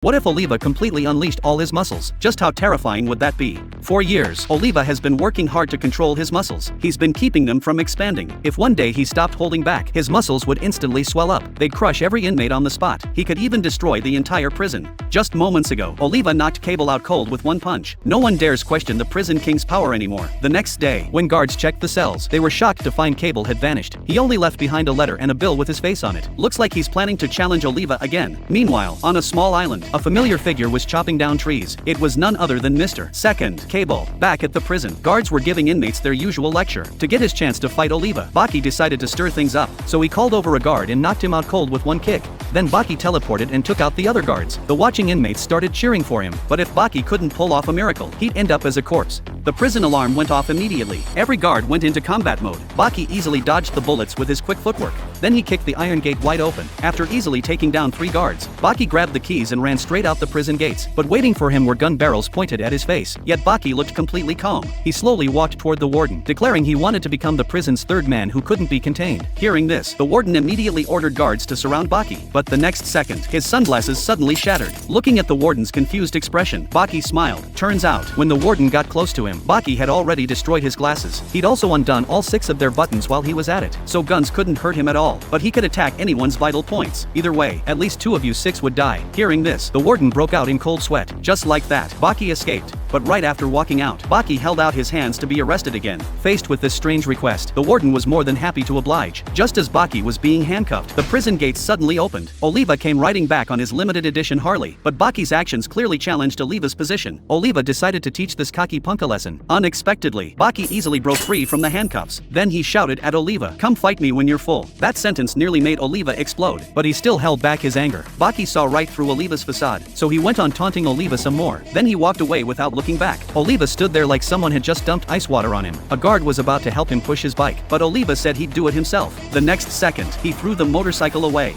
What if Oliva completely unleashed all his muscles? Just how terrifying would that be? For years, Oliva has been working hard to control his muscles. He's been keeping them from expanding. If one day he stopped holding back, his muscles would instantly swell up. They'd crush every inmate on the spot. He could even destroy the entire prison. Just moments ago, Oliva knocked Cable out cold with one punch. No one dares question the prison king's power anymore. The next day, when guards checked the cells, they were shocked to find Cable had vanished. He only left behind a letter and a bill with his face on it. Looks like he's planning to challenge Oliva again. Meanwhile, on a small island, a familiar figure was chopping down trees. It was none other than Mr. Second Cable. Back at the prison, guards were giving inmates their usual lecture. To get his chance to fight Oliva, Baki decided to stir things up, so he called over a guard and knocked him out cold with one kick. Then Baki teleported and took out the other guards. The watching inmates started cheering for him, but if Baki couldn't pull off a miracle, he'd end up as a corpse. The prison alarm went off immediately. Every guard went into combat mode. Baki easily dodged the bullets with his quick footwork. Then he kicked the iron gate wide open. After easily taking down 3 guards, Baki grabbed the keys and ran straight out the prison gates. But waiting for him were gun barrels pointed at his face. Yet Baki looked completely calm. He slowly walked toward the warden, declaring he wanted to become the prison's third man who couldn't be contained. Hearing this, the warden immediately ordered guards to surround Baki. But the next second, his sunglasses suddenly shattered. Looking at the warden's confused expression, Baki smiled. Turns out, when the warden got close to him, Baki had already destroyed his glasses. He'd also undone all 6 of their buttons while he was at it, so guns couldn't hurt him at all, but he could attack anyone's vital points. Either way, at least 2 of you 6 would die. Hearing this, the warden broke out in cold sweat. Just like that, Baki escaped. But right after walking out, Baki held out his hands to be arrested again. Faced with this strange request, the warden was more than happy to oblige. Just as Baki was being handcuffed, the prison gates suddenly opened. Oliva came riding back on his limited edition Harley, but Baki's actions clearly challenged Oliva's position. Oliva decided to teach this cocky punk a lesson. Unexpectedly, Baki easily broke free from the handcuffs. Then he shouted at Oliva, "Come fight me when you're full." That sentence nearly made Oliva explode, but he still held back his anger. Baki saw right through Oliva's facade, so he went on taunting Oliva some more. Then he walked away without looking back. Oliva stood there like someone had just dumped ice water on him. A guard was about to help him push his bike, but Oliva said he'd do it himself. The next second, he threw the motorcycle away.